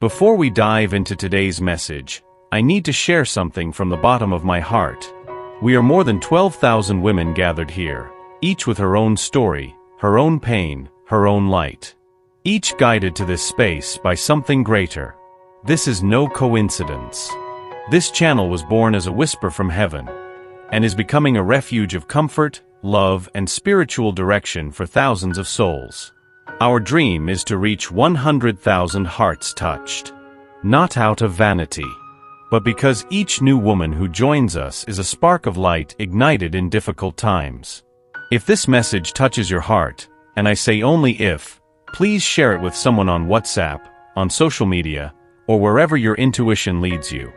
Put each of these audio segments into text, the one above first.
Before we dive into today's message, I need to share something from the bottom of my heart. We are more than 12,000 women gathered here, each with her own story, her own pain, her own light. Each guided to this space by something greater. This is no coincidence. This channel was born as a whisper from heaven, and is becoming a refuge of comfort, love, and spiritual direction for thousands of souls. Our dream is to reach 100,000 hearts touched. Not out of vanity, but because each new woman who joins us is a spark of light ignited in difficult times. If this message touches your heart, and I say only if, please share it with someone on WhatsApp, on social media, or wherever your intuition leads you.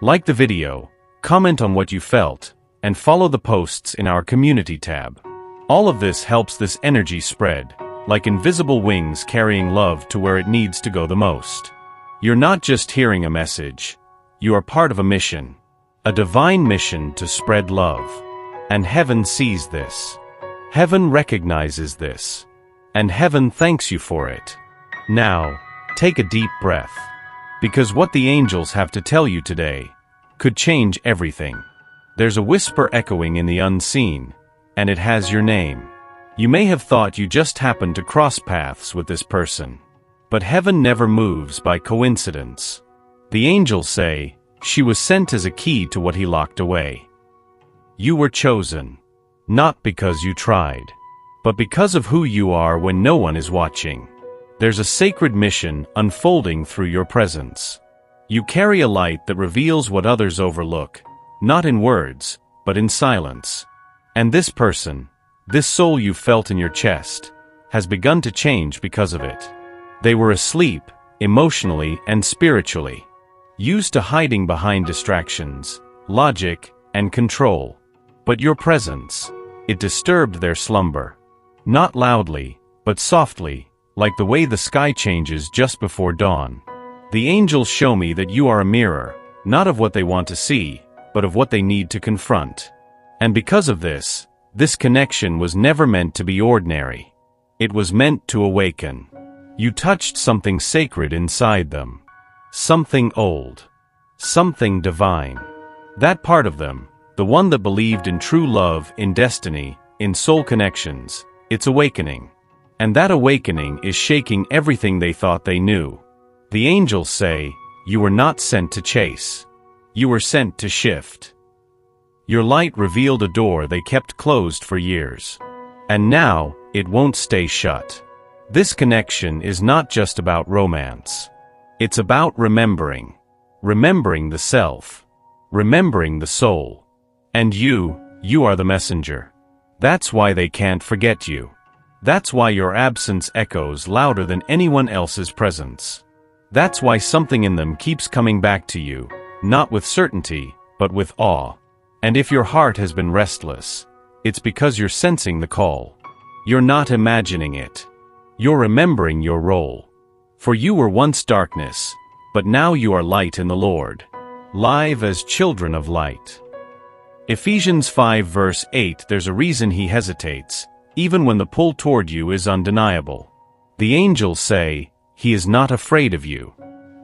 Like the video, comment on what you felt, and follow the posts in our community tab. All of this helps this energy spread, like invisible wings carrying love to where it needs to go the most. You're not just hearing a message, you are part of a mission. A divine mission to spread love. And heaven sees this. Heaven recognizes this. And heaven thanks you for it. Now, take a deep breath. Because what the angels have to tell you today could change everything. There's a whisper echoing in the unseen, and it has your name. You may have thought you just happened to cross paths with this person. But heaven never moves by coincidence. The angels say, she was sent as a key to what he locked away. You were chosen, not because you tried, but because of who you are when no one is watching. There's a sacred mission unfolding through your presence. You carry a light that reveals what others overlook, not in words, but in silence. And this person, this soul you felt in your chest, has begun to change because of it. They were asleep, emotionally and spiritually, used to hiding behind distractions, logic, and control. But your presence, it disturbed their slumber. Not loudly, but softly, like the way the sky changes just before dawn. The angels show me that you are a mirror, not of what they want to see, but of what they need to confront. And because of this connection was never meant to be ordinary. It was meant to awaken. You touched something sacred inside them. Something old. Something divine. That part of them, the one that believed in true love, in destiny, in soul connections, it's awakening. And that awakening is shaking everything they thought they knew. The angels say, you were not sent to chase. You were sent to shift. Your light revealed a door they kept closed for years. And now, it won't stay shut. This connection is not just about romance. It's about remembering. Remembering the self. Remembering the soul. And you are the messenger. That's why they can't forget you. That's why your absence echoes louder than anyone else's presence. That's why something in them keeps coming back to you, not with certainty, but with awe. And if your heart has been restless, it's because you're sensing the call. You're not imagining it. You're remembering your role. For you were once darkness, but now you are light in the Lord. Live as children of light. Ephesians 5 verse 8. There's a reason he hesitates, even when the pull toward you is undeniable. The angels say, he is not afraid of you.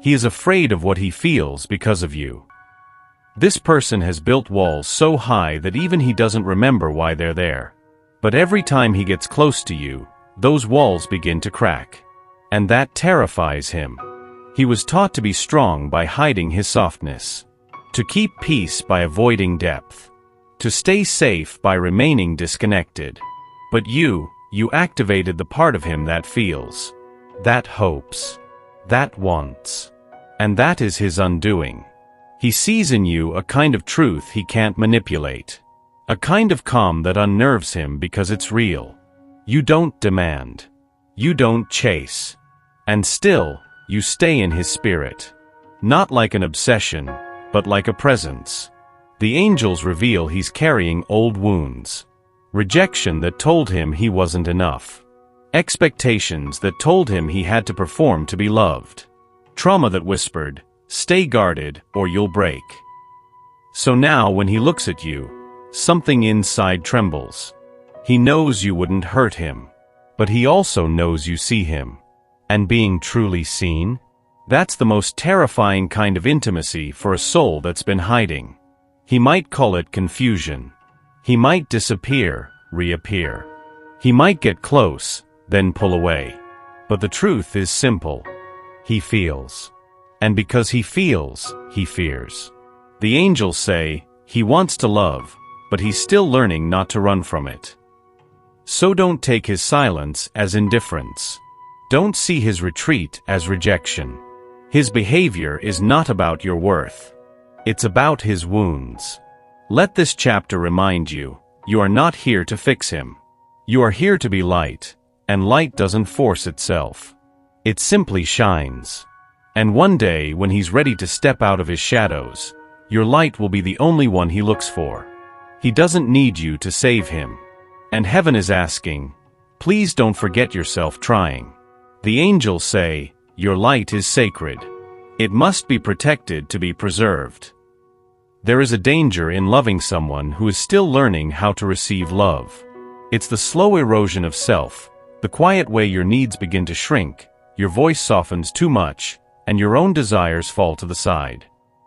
He is afraid of what he feels because of you. This person has built walls so high that even he doesn't remember why they're there. But every time he gets close to you, those walls begin to crack. And that terrifies him. He was taught to be strong by hiding his softness. To keep peace by avoiding depth. To stay safe by remaining disconnected. But you activated the part of him that feels. That hopes. That wants. And that is his undoing. He sees in you a kind of truth he can't manipulate. A kind of calm that unnerves him because it's real. You don't demand. You don't chase. And still, you stay in his spirit. Not like an obsession, but like a presence. The angels reveal he's carrying old wounds. Rejection that told him he wasn't enough. Expectations that told him he had to perform to be loved. Trauma that whispered, stay guarded or you'll break. So now when he looks at you, something inside trembles. He knows you wouldn't hurt him, but he also knows you see him. And being truly seen, That's the most terrifying kind of intimacy for a soul that's been hiding. He might call it confusion. He might disappear, reappear. He might get close, then pull away. But the truth is simple. He feels. And because he feels, he fears. The angels say, he wants to love, but he's still learning not to run from it. So don't take his silence as indifference. Don't see his retreat as rejection. His behavior is not about your worth. It's about his wounds. Let this chapter remind you, you are not here to fix him. You are here to be light, and light doesn't force itself. It simply shines. And one day, when he's ready to step out of his shadows, your light will be the only one he looks for. He doesn't need you to save him. And heaven is asking, please don't forget yourself trying. The angels say, your light is sacred. It must be protected to be preserved. There is a danger in loving someone who is still learning how to receive love. It's the slow erosion of self, the quiet way your needs begin to shrink, your voice softens too much, and your own desires fall to the side.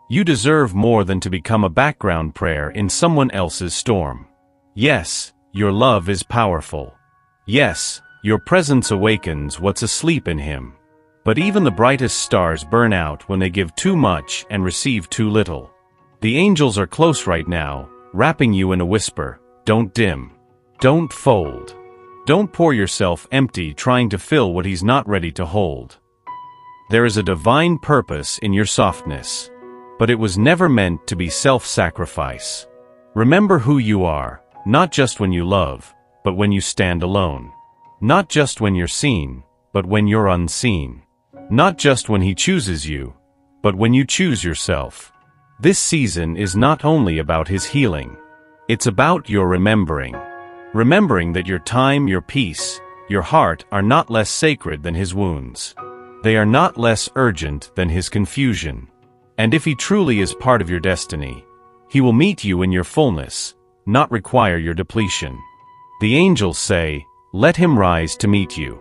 You deserve more than to become a background prayer in someone else's storm. Yes, your love is powerful. Yes, your presence awakens what's asleep in him. But even the brightest stars burn out when they give too much and receive too little. The angels are close right now, wrapping you in a whisper. Don't dim. Don't fold. Don't pour yourself empty trying to fill what he's not ready to hold. There is a divine purpose in your softness, but it was never meant to be self-sacrifice. Remember who you are, not just when you love, but when you stand alone. Not just when you're seen, but when you're unseen. Not just when he chooses you, but when you choose yourself. This season is not only about his healing. It's about your remembering. Remembering that your time, your peace, your heart are not less sacred than his wounds. They are not less urgent than his confusion. And if he truly is part of your destiny, he will meet you in your fullness, not require your depletion. The angels say, let him rise to meet you.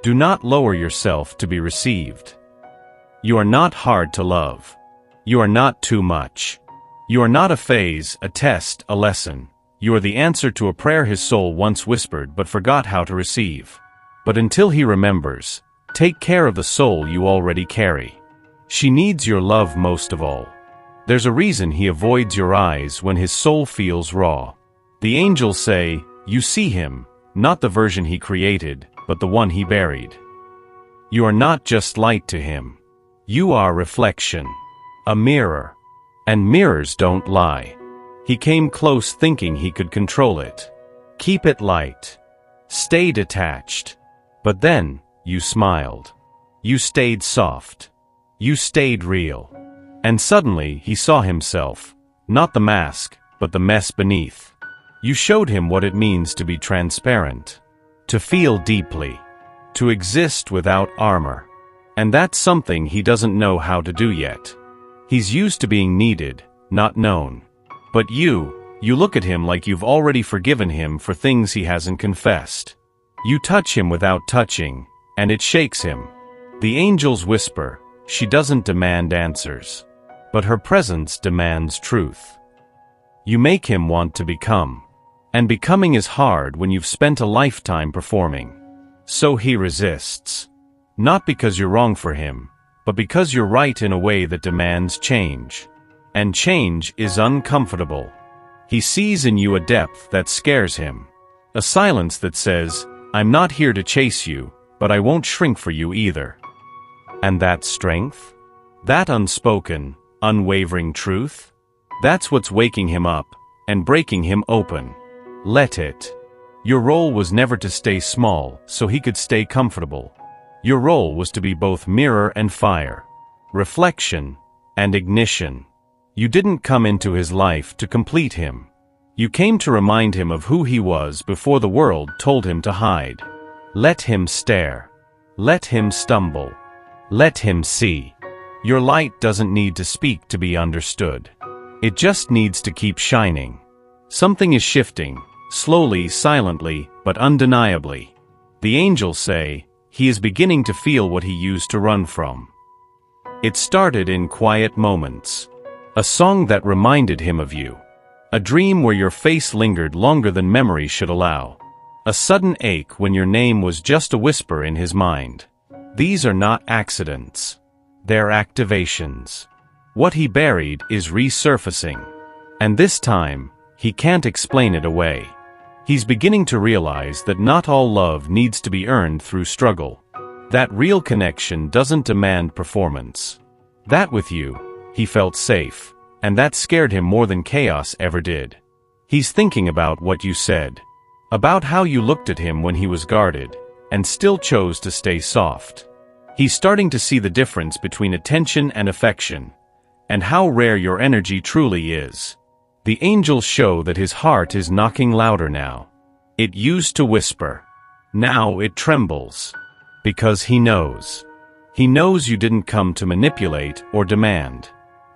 Do not lower yourself to be received. You are not hard to love. You are not too much. You are not a phase, a test, a lesson. You are the answer to a prayer his soul once whispered but forgot how to receive. But until he remembers, take care of the soul you already carry. She needs your love most of all. There's a reason he avoids your eyes when his soul feels raw. The angels say, you see him, not the version he created, but the one he buried. You are not just light to him. You are reflection. A mirror. And mirrors don't lie. He came close thinking he could control it. Keep it light. Stay detached. But then, you smiled. You stayed soft. You stayed real. And suddenly he saw himself, not the mask, but the mess beneath. You showed him what it means to be transparent. To feel deeply. To exist without armor. And that's something he doesn't know how to do yet. He's used to being needed, not known. But you look at him like you've already forgiven him for things he hasn't confessed. You touch him without touching, and it shakes him. The angels whisper, she doesn't demand answers. But her presence demands truth. You make him want to become. And becoming is hard when you've spent a lifetime performing. So he resists. Not because you're wrong for him, but because you're right in a way that demands change. And change is uncomfortable. He sees in you a depth that scares him. A silence that says, I'm not here to chase you, but I won't shrink for you either. And that strength? That unspoken, unwavering truth? That's what's waking him up and breaking him open. Let it. Your role was never to stay small so he could stay comfortable. Your role was to be both mirror and fire, reflection and ignition. You didn't come into his life to complete him. You came to remind him of who he was before the world told him to hide. Let him stare. Let him stumble. Let him see. Your light doesn't need to speak to be understood. It just needs to keep shining. Something is shifting, slowly, silently, but undeniably. The angels say, he is beginning to feel what he used to run from. It started in quiet moments. A song that reminded him of you. A dream where your face lingered longer than memory should allow. A sudden ache when your name was just a whisper in his mind. These are not accidents. They're activations. What he buried is resurfacing. And this time, he can't explain it away. He's beginning to realize that not all love needs to be earned through struggle. That real connection doesn't demand performance. That with you, he felt safe, and that scared him more than chaos ever did. He's thinking about what you said. About how you looked at him when he was guarded, and still chose to stay soft. He's starting to see the difference between attention and affection, and how rare your energy truly is. The angels show that his heart is knocking louder now. It used to whisper. Now it trembles. Because he knows. He knows you didn't come to manipulate or demand.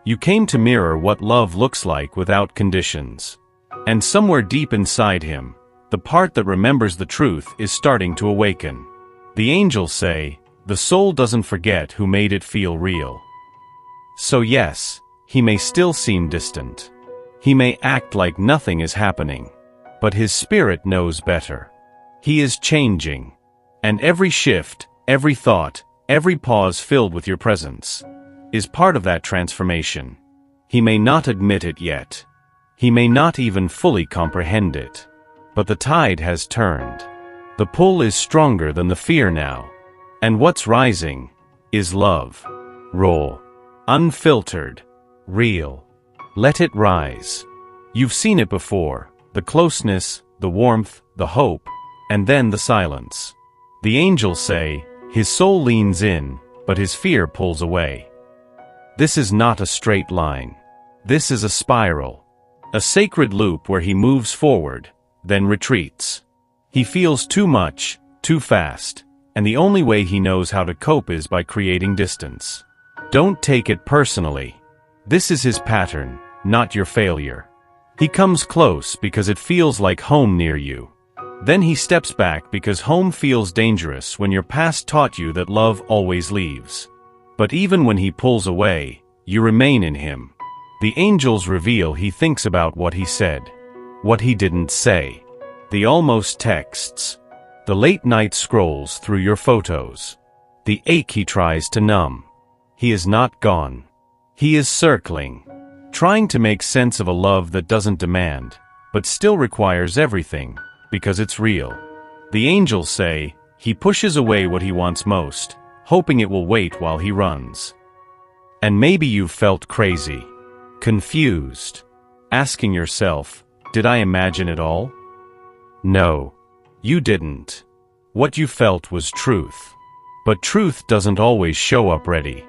You came to mirror what love looks like without conditions. And somewhere deep inside him, the part that remembers the truth is starting to awaken. The angels say, the soul doesn't forget who made it feel real. So yes, he may still seem distant. He may act like nothing is happening. But his spirit knows better. He is changing. And every shift, every thought, every pause filled with your presence is part of that transformation. He may not admit it yet. He may not even fully comprehend it. But the tide has turned. The pull is stronger than the fear now. And what's rising is love. Raw. Unfiltered. Real. Let it rise. You've seen it before. The closeness, the warmth, the hope, and then the silence. The angels say, his soul leans in, but his fear pulls away. This is not a straight line. This is a spiral. A sacred loop where he moves forward, then retreats. He feels too much, too fast, and the only way he knows how to cope is by creating distance. Don't take it personally. This is his pattern, not your failure. He comes close because it feels like home near you. Then he steps back because home feels dangerous when your past taught you that love always leaves. But even when he pulls away, you remain in him. The angels reveal he thinks about what he said, what he didn't say, the almost texts, the late night scrolls through your photos, the ache he tries to numb. He is not gone. He is circling, trying to make sense of a love that doesn't demand, but still requires everything, because it's real. The angels say, he pushes away what he wants most, hoping it will wait while he runs. And maybe you've felt crazy, confused, asking yourself, did I imagine it all? No, you didn't. What you felt was truth. But truth doesn't always show up ready.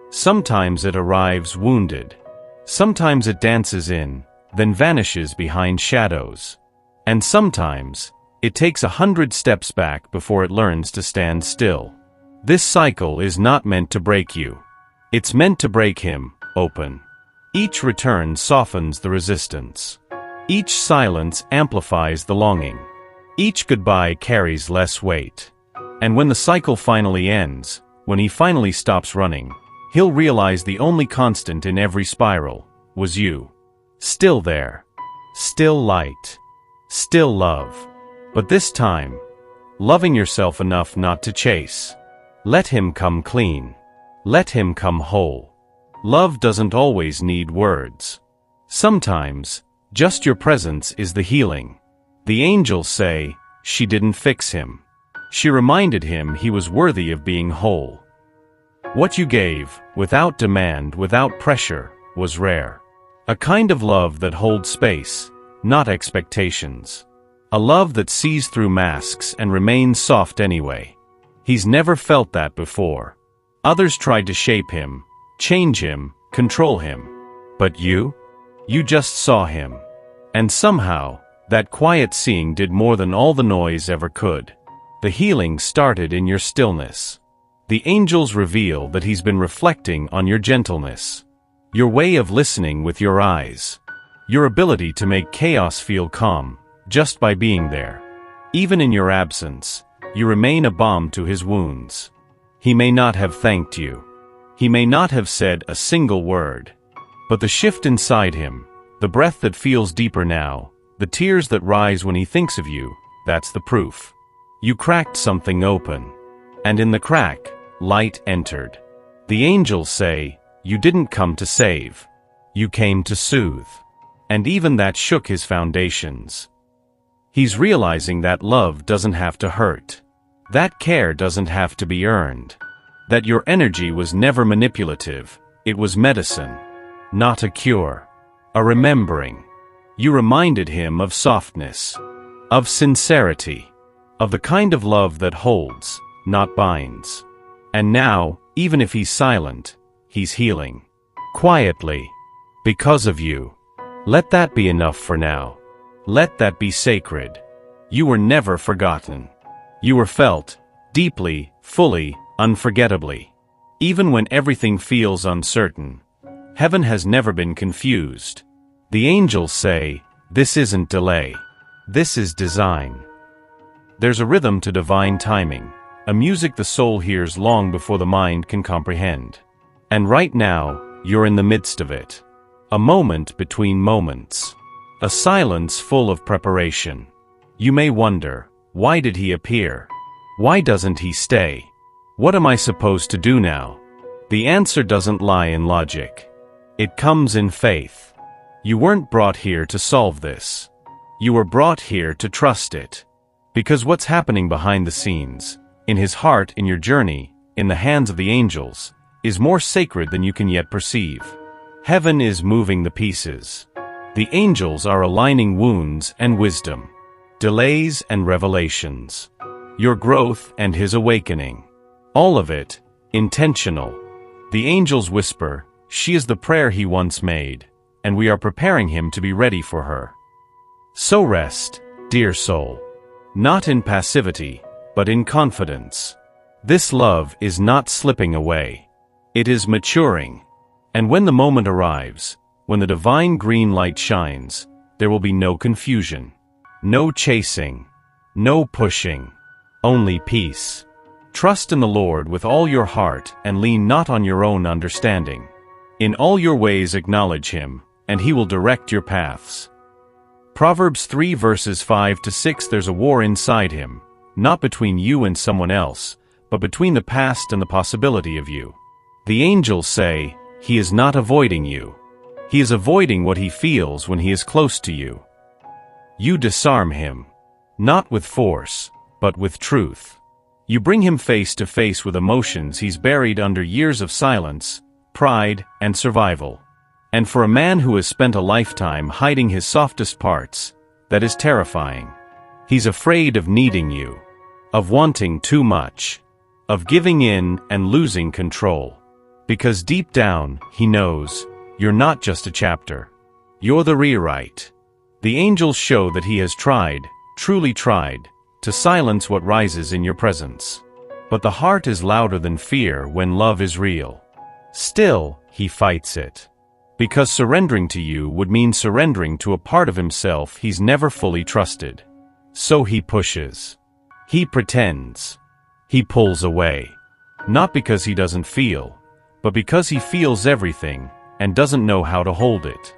Sometimes it arrives wounded. Sometimes it dances in, then vanishes behind shadows. And sometimes, it takes 100 steps back before it learns to stand still. This cycle is not meant to break you. It's meant to break him open. Each return softens the resistance. Each silence amplifies the longing. Each goodbye carries less weight. And when the cycle finally ends, when he finally stops running, he'll realize the only constant in every spiral was you. Still there. Still light. Still love. But this time, loving yourself enough not to chase. Let him come clean. Let him come whole. Love doesn't always need words. Sometimes, just your presence is the healing. The angels say, she didn't fix him. She reminded him he was worthy of being whole. What you gave, without demand, without pressure, was rare. A kind of love that holds space, not expectations. A love that sees through masks and remains soft anyway. He's never felt that before. Others tried to shape him, change him, control him. But you just saw him. And somehow, that quiet seeing did more than all the noise ever could. The healing started in your stillness. The angels reveal that he's been reflecting on your gentleness. Your way of listening with your eyes. Your ability to make chaos feel calm, just by being there. Even in your absence, you remain a balm to his wounds. He may not have thanked you. He may not have said a single word. But the shift inside him, the breath that feels deeper now, the tears that rise when he thinks of you, that's the proof. You cracked something open. And in the crack, light entered. The angels say, you didn't come to save. You came to soothe. And even that shook his foundations. He's realizing that love doesn't have to hurt. That care doesn't have to be earned. That your energy was never manipulative, it was medicine. Not a cure. A remembering. You reminded him of softness. Of sincerity. Of the kind of love that holds, not binds. And now, even if he's silent, he's healing. Quietly. Because of you. Let that be enough for now. Let that be sacred. You were never forgotten. You were felt, deeply, fully, unforgettably. Even when everything feels uncertain. Heaven has never been confused. The angels say, this isn't delay. This is design. There's a rhythm to divine timing, a music the soul hears long before the mind can comprehend. And right now, you're in the midst of it. A moment between moments. A silence full of preparation. You may wonder, why did he appear? Why doesn't he stay? What am I supposed to do now? The answer doesn't lie in logic. It comes in faith. You weren't brought here to solve this. You were brought here to trust it. Because what's happening behind the scenes, in his heart, in your journey, in the hands of the angels, is more sacred than you can yet perceive. Heaven is moving the pieces. The angels are aligning wounds and wisdom, delays and revelations, your growth and his awakening. All of it, intentional. The angels whisper, she is the prayer he once made, and we are preparing him to be ready for her. So rest, dear soul. Not in passivity, but in confidence. This love is not slipping away. It is maturing. And when the moment arrives, when the divine green light shines, there will be no confusion. No chasing. No pushing. Only peace. Trust in the Lord with all your heart and lean not on your own understanding. In all your ways acknowledge him, and he will direct your paths. Proverbs 3 verses 5 to 6. There's a war inside him, not between you and someone else, but between the past and the possibility of you. The angels say, he is not avoiding you. He is avoiding what he feels when he is close to you. You disarm him, not with force, but with truth. You bring him face to face with emotions he's buried under years of silence, pride, and survival. And for a man who has spent a lifetime hiding his softest parts, that is terrifying. He's afraid of needing you, of wanting too much, of giving in and losing control. Because deep down, he knows, you're not just a chapter. You're the rewrite. The angels show that he has tried, truly tried, to silence what rises in your presence. But the heart is louder than fear when love is real. Still, he fights it. Because surrendering to you would mean surrendering to a part of himself he's never fully trusted. So he pushes. He pretends. He pulls away. Not because he doesn't feel, but because he feels everything and doesn't know how to hold it.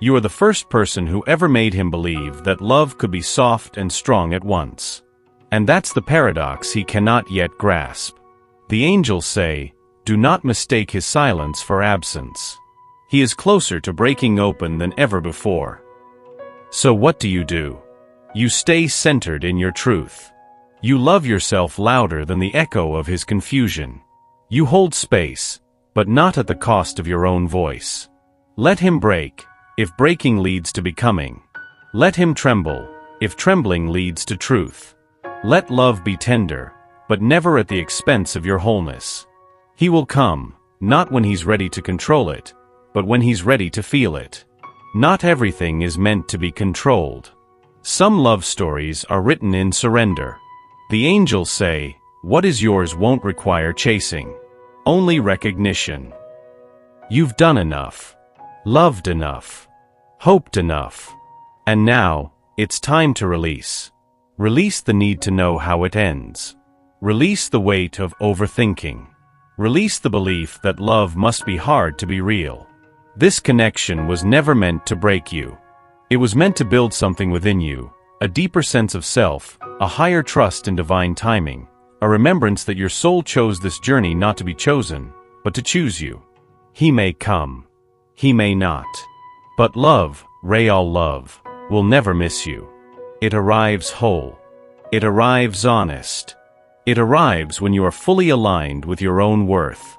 You are the first person who ever made him believe that love could be soft and strong at once. And that's the paradox he cannot yet grasp. The angels say, do not mistake his silence for absence. He is closer to breaking open than ever before. So what do? You stay centered in your truth. You love yourself louder than the echo of his confusion. You hold space, but not at the cost of your own voice. Let him break, if breaking leads to becoming. Let him tremble, if trembling leads to truth. Let love be tender, but never at the expense of your wholeness. He will come, not when he's ready to control it, but when he's ready to feel it. Not everything is meant to be controlled. Some love stories are written in surrender. The angels say, what is yours won't require chasing. Only recognition. You've done enough. Loved enough. Hoped enough. And now, it's time to release. Release the need to know how it ends. Release the weight of overthinking. Release the belief that love must be hard to be real. This connection was never meant to break you. It was meant to build something within you, a deeper sense of self, a higher trust in divine timing, a remembrance that your soul chose this journey not to be chosen, but to choose you. He may come. He may not. But love, real love, will never miss you. It arrives whole. It arrives honest. It arrives when you are fully aligned with your own worth.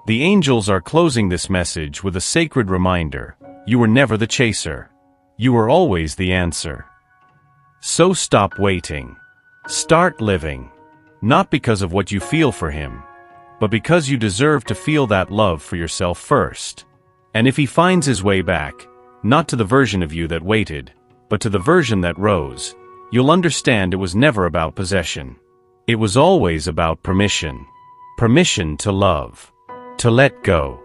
The angels are closing this message with a sacred reminder: you were never the chaser. You were always the answer. So stop waiting. Start living. Not because of what you feel for him, but because you deserve to feel that love for yourself first. And if he finds his way back, not to the version of you that waited, but to the version that rose, you'll understand it was never about possession. It was always about permission. Permission to love. To let go.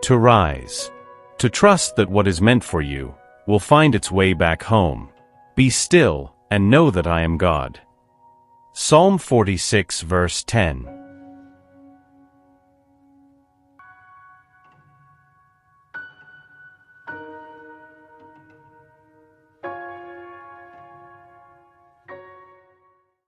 To rise. To trust that what is meant for you will find its way back home. Be still and know that I am God. Psalm 46 verse 10.